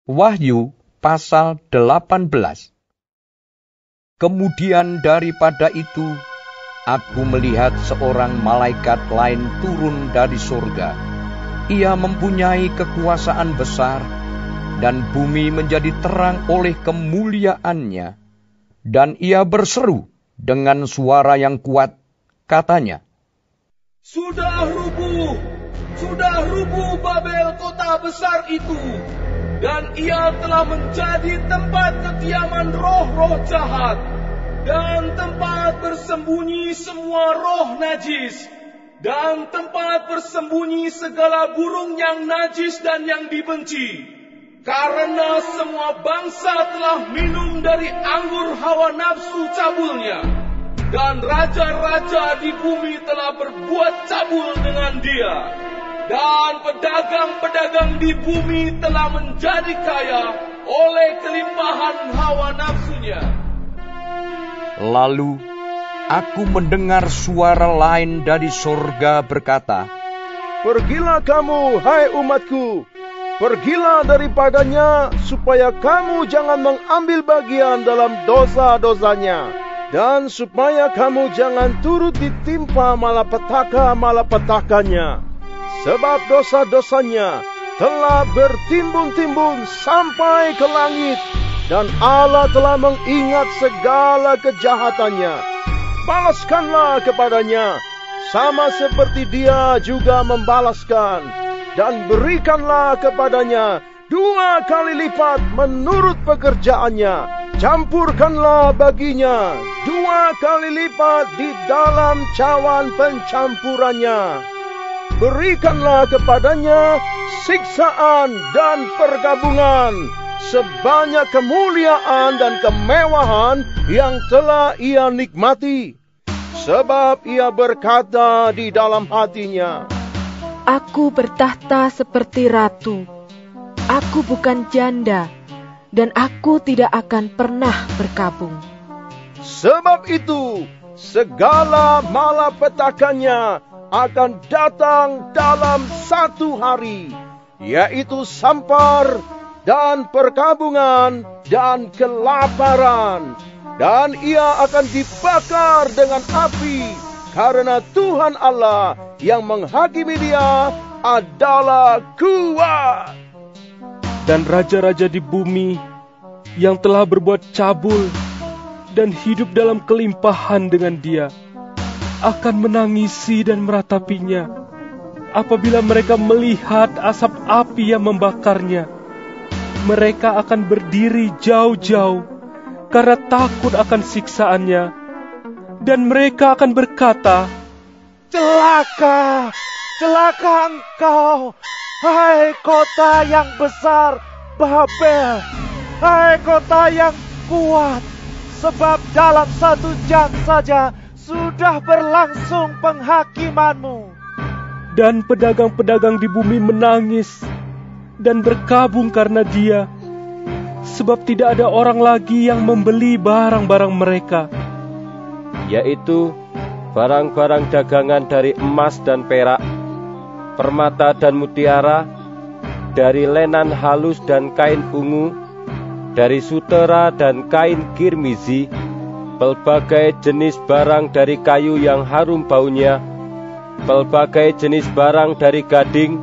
Wahyu pasal 18. Kemudian daripada itu, aku melihat seorang malaikat lain turun dari surga. Ia mempunyai kekuasaan besar, dan bumi menjadi terang oleh kemuliaannya. Dan ia berseru dengan suara yang kuat, katanya, Sudah rubuh Babel kota besar itu, dan ia telah menjadi tempat kediaman roh-roh jahat, dan tempat bersembunyi semua roh najis, dan tempat bersembunyi segala burung yang najis dan yang dibenci. Karena semua bangsa telah minum dari anggur hawa nafsu cabulnya, dan raja-raja di bumi telah berbuat cabul dengan dia. Dan pedagang-pedagang di bumi telah menjadi kaya oleh kelimpahan hawa nafsunya. Lalu aku mendengar suara lain dari surga berkata, Pergilah kamu, hai umatku, pergilah daripadanya, supaya kamu jangan mengambil bagian dalam dosa-dosanya, dan supaya kamu jangan turut ditimpa malapetaka-malapetakanya. Sebab dosa-dosanya telah bertimbun-timbun sampai ke langit, dan Allah telah mengingat segala kejahatannya. Balaskanlah kepadanya, sama seperti dia juga membalaskan, dan berikanlah kepadanya 2 kali lipat menurut pekerjaannya. Campurkanlah baginya 2 kali lipat di dalam cawan pencampurannya. Berikanlah kepadanya siksaan dan pergabungan, sebanyak kemuliaan dan kemewahan yang telah ia nikmati. Sebab ia berkata di dalam hatinya, Aku bertahta seperti ratu. Aku bukan janda, dan aku tidak akan pernah berkabung. Sebab itu, segala malapetakannya akan datang dalam 1 hari, yaitu sampar dan perkabungan dan kelaparan. Dan ia akan dibakar dengan api, karena Tuhan Allah yang menghakimi dia adalah kuat. Dan raja-raja di bumi yang telah berbuat cabul dan hidup dalam kelimpahan dengan dia akan menangisi dan meratapinya apabila mereka melihat asap api yang membakarnya. Mereka akan berdiri jauh-jauh karena takut akan siksaannya, dan mereka akan berkata, Celaka, celaka engkau, hai kota yang besar Babel, hai kota yang kuat, sebab dalam 1 jam saja sudah berlangsung penghakimanmu. Dan pedagang-pedagang di bumi menangis dan berkabung karena dia, sebab tidak ada orang lagi yang membeli barang-barang mereka, yaitu barang-barang dagangan dari emas dan perak, permata dan mutiara, dari lenan halus dan kain ungu, dari sutera dan kain kirmizi, pelbagai jenis barang dari kayu yang harum baunya, pelbagai jenis barang dari gading,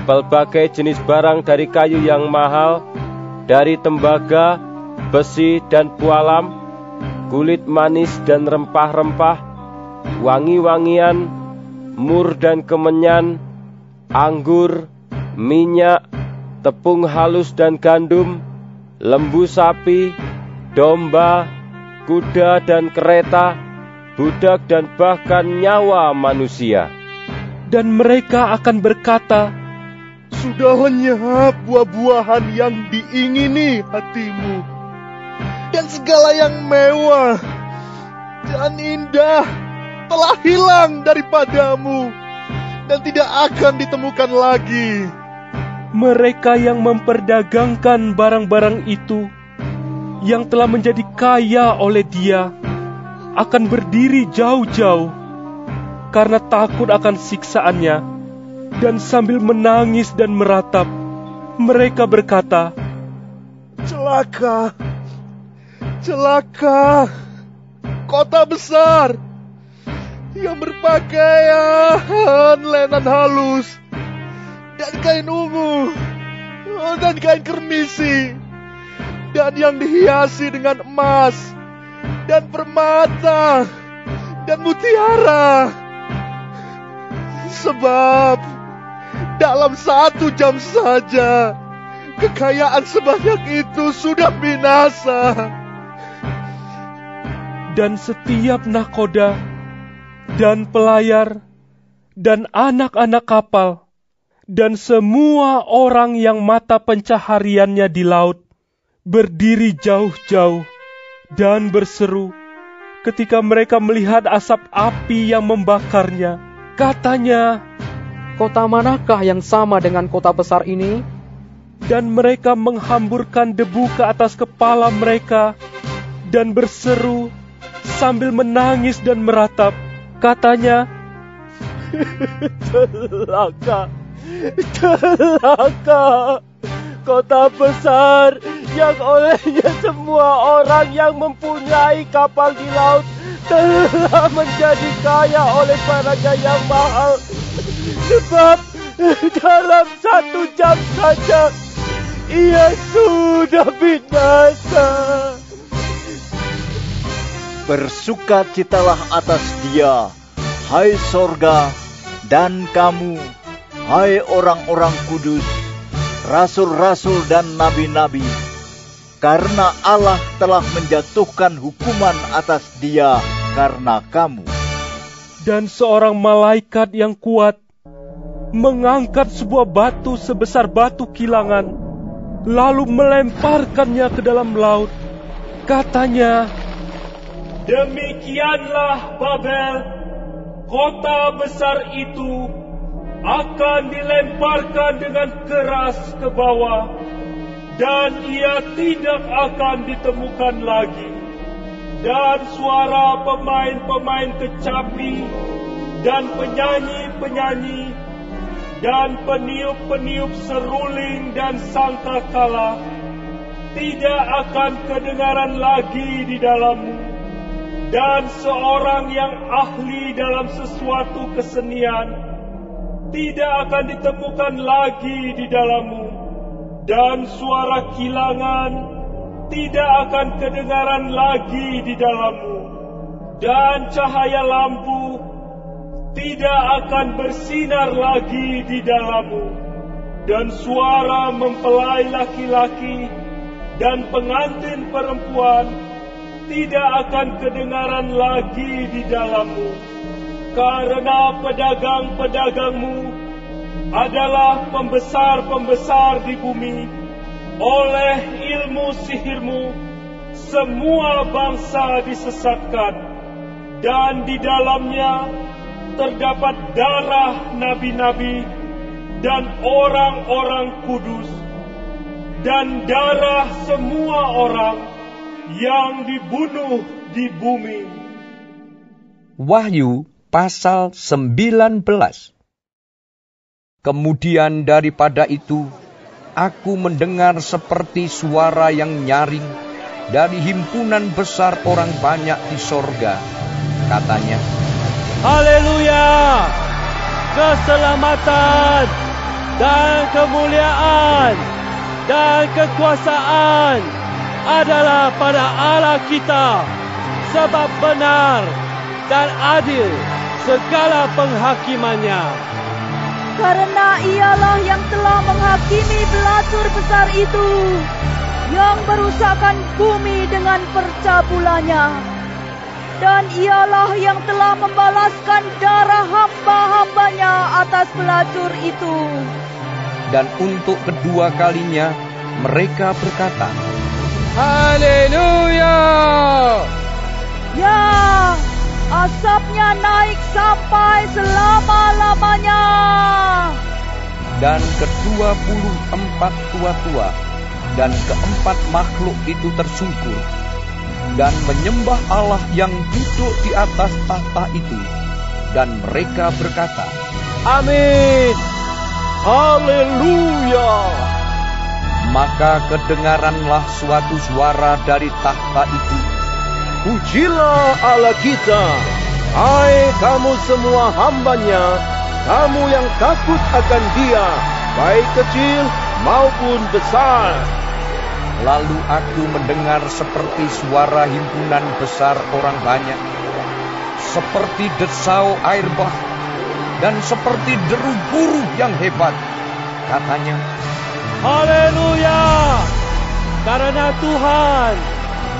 pelbagai jenis barang dari kayu yang mahal, dari tembaga, besi dan pualam, kulit manis dan rempah-rempah, wangi-wangian, mur dan kemenyan, anggur, minyak, tepung halus dan gandum, lembu sapi, domba, kuda dan kereta, budak dan bahkan nyawa manusia. Dan mereka akan berkata, Sudah lenyap buah-buahan yang diingini hatimu, dan segala yang mewah dan indah telah hilang daripadamu, dan tidak akan ditemukan lagi. Mereka yang memperdagangkan barang-barang itu, yang telah menjadi kaya oleh dia, akan berdiri jauh-jauh karena takut akan siksaannya, dan sambil menangis dan meratap, mereka berkata, Celaka! Celaka! Kota besar yang berpakaian lenan halus dan kain ungu dan kain kermisi dan yang dihiasi dengan emas dan permata dan mutiara. Sebab dalam 1 jam saja kekayaan sebanyak itu sudah binasa. Dan setiap nahkoda dan pelayar dan anak-anak kapal dan semua orang yang mata pencahariannya di laut berdiri jauh-jauh dan berseru ketika mereka melihat asap api yang membakarnya. Katanya, kota manakah yang sama dengan kota besar ini? Dan mereka menghamburkan debu ke atas kepala mereka dan berseru sambil menangis dan meratap. Katanya, celaka, celaka, kota besar yang olehnya semua orang yang mempunyai kapal di laut telah menjadi kaya oleh barangnya yang mahal. Sebab dalam 1 jam saja ia sudah binasa. Bersukacitalah atas dia, hai sorga, dan kamu, hai orang-orang kudus, rasul-rasul dan nabi-nabi, karena Allah telah menjatuhkan hukuman atas dia karena kamu. Dan seorang malaikat yang kuat mengangkat sebuah batu sebesar batu kilangan, lalu melemparkannya ke dalam laut. Katanya, demikianlah Babel, kota besar itu akan dilemparkan dengan keras ke bawah, dan ia tidak akan ditemukan lagi. Dan suara pemain-pemain kecapi dan penyanyi-penyanyi dan peniup-peniup seruling dan sangkakala tidak akan kedengaran lagi di dalammu. Dan seorang yang ahli dalam sesuatu kesenian tidak akan ditemukan lagi di dalammu. Dan suara kilangan tidak akan kedengaran lagi di dalammu. Dan cahaya lampu tidak akan bersinar lagi di dalammu. Dan suara mempelai laki-laki dan pengantin perempuan tidak akan kedengaran lagi di dalammu. Karena pedagang-pedagangmu adalah pembesar-pembesar di bumi. Oleh ilmu sihirmu, semua bangsa disesatkan, dan di dalamnya terdapat darah nabi-nabi dan orang-orang kudus, dan darah semua orang yang dibunuh di bumi. Wahyu pasal 19. Kemudian daripada itu, aku mendengar seperti suara yang nyaring dari himpunan besar orang banyak di sorga. Katanya, Haleluya! Keselamatan dan kemuliaan dan kekuasaan adalah pada Allah kita, sebab benar dan adil segala penghakimannya. Karena ialah yang telah menghakimi pelacur besar itu, yang merusakkan bumi dengan percabulannya. Dan ialah yang telah membalaskan darah hamba-hambanya atas pelacur itu. dan untuk kedua kalinya mereka berkata, Haleluya! Ya, asapnya naik sampai selama-lamanya. Dan ke-24 tua-tua dan keempat makhluk itu tersungkur dan menyembah Allah yang duduk di atas tahta itu, dan mereka berkata, Amin. Haleluya. Maka kedengaranlah suatu suara dari tahta itu. Pujilah Allah kita, hai kamu semua hamba-Nya, kamu yang takut akan Dia, baik kecil maupun besar. Lalu aku mendengar seperti suara himpunan besar orang banyak, seperti desau air bah, dan seperti deru guru yang hebat. Katanya, Haleluya! Karena Tuhan,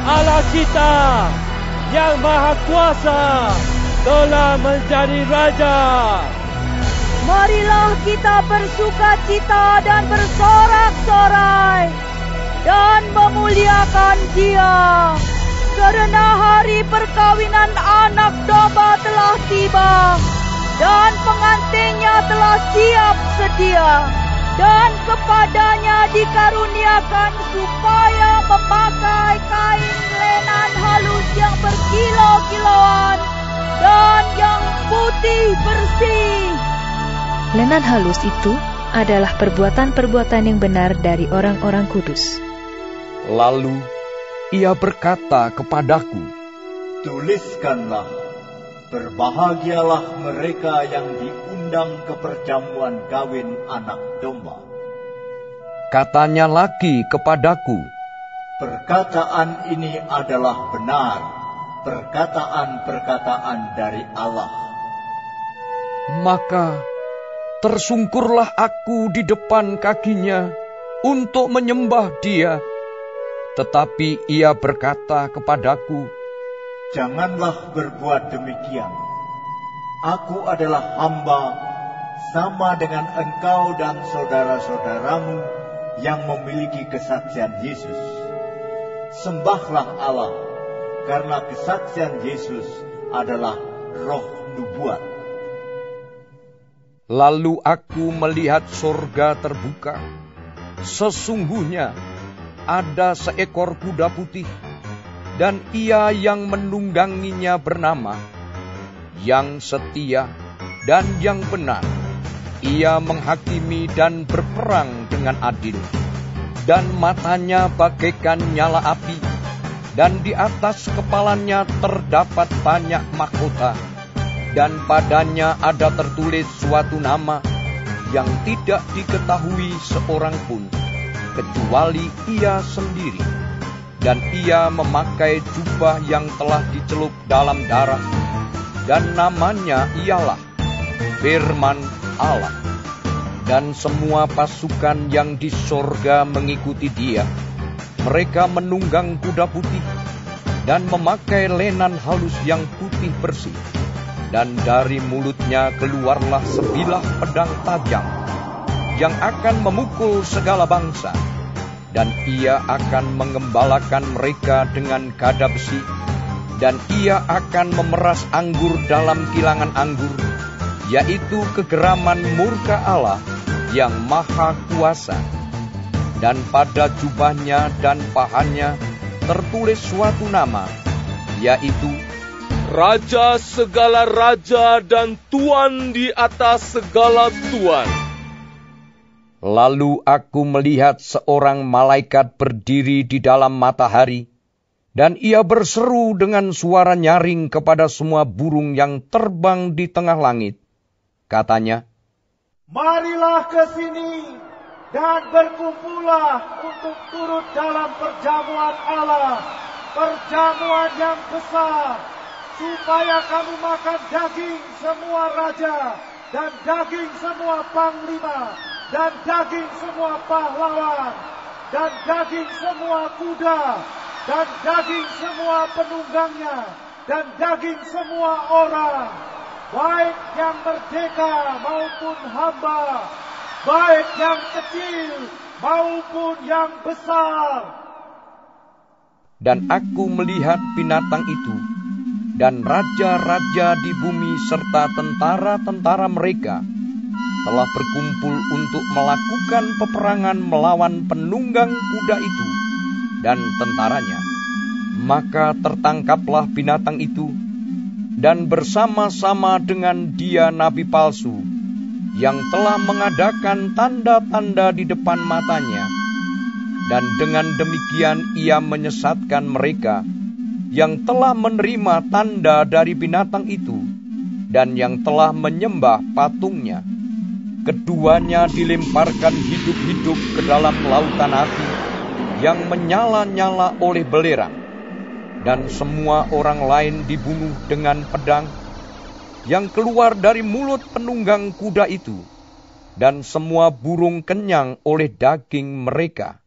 Allah kita, yang Maha Kuasa, telah menjadi Raja. Marilah kita bersukacita dan bersorak-sorai dan memuliakan Dia, karena hari perkawinan anak domba telah tiba dan pengantinnya telah siap sedia, dan kepadanya dikaruniakan supaya memakai kain lenan halus yang berkilau-kilauan dan yang putih bersih. Lenan halus itu adalah perbuatan-perbuatan yang benar dari orang-orang kudus. Lalu ia berkata kepadaku, tuliskanlah, berbahagialah mereka yang diundang ke perjamuan kawin anak domba. Katanya lagi kepadaku, perkataan ini adalah benar, perkataan-perkataan dari Allah. Maka tersungkurlah aku di depan kakinya untuk menyembah Dia. Tetapi ia berkata kepadaku, janganlah berbuat demikian. Aku adalah hamba sama dengan engkau dan saudara-saudaramu yang memiliki kesaksian Yesus. Sembahlah Allah, karena kesaksian Yesus adalah roh nubuat. Lalu aku melihat surga terbuka. Sesungguhnya ada seekor kuda putih, dan ia yang menungganginya bernama Yang Setia dan Yang Benar. Ia menghakimi dan berperang dengan adil, dan matanya bagaikan nyala api, dan di atas kepalanya terdapat banyak mahkota, dan padanya ada tertulis suatu nama yang tidak diketahui seorang pun, kecuali ia sendiri. Dan ia memakai jubah yang telah dicelup dalam darah, dan namanya ialah Firman Allah. Dan semua pasukan yang di sorga mengikuti Dia. Mereka menunggang kuda putih, dan memakai lenan halus yang putih bersih. Dan dari mulutnya keluarlah sebilah pedang tajam, yang akan memukul segala bangsa. Dan ia akan mengembalakan mereka dengan gada besi, dan ia akan memeras anggur dalam kilangan anggur, yaitu kegeraman murka Allah yang Maha Kuasa. Dan pada jubahnya dan pahanya tertulis suatu nama, yaitu Raja segala raja dan Tuan di atas segala tuan. Lalu aku melihat seorang malaikat berdiri di dalam matahari, dan ia berseru dengan suara nyaring kepada semua burung yang terbang di tengah langit. Katanya, marilah ke sini dan berkumpullah untuk turut dalam perjamuan Allah, perjamuan yang besar, supaya kamu makan daging semua raja, dan daging semua panglima, dan daging semua pahlawan, dan daging semua kuda, dan daging semua penunggangnya, dan daging semua orang, baik yang merdeka maupun hamba, baik yang kecil maupun yang besar. Dan aku melihat binatang itu, dan raja-raja di bumi serta tentara-tentara mereka telah berkumpul untuk melakukan peperangan melawan penunggang kuda itu dan tentaranya. Maka tertangkaplah binatang itu, dan bersama-sama dengan dia nabi palsu, yang telah mengadakan tanda-tanda di depan matanya, Dan dengan demikian ia menyesatkan mereka yang telah menerima tanda dari binatang itu dan yang telah menyembah patungnya. Keduanya dilemparkan hidup-hidup ke dalam lautan api yang menyala-nyala oleh belerang. Dan semua orang lain dibunuh dengan pedang yang keluar dari mulut penunggang kuda itu. Dan semua burung kenyang oleh daging mereka.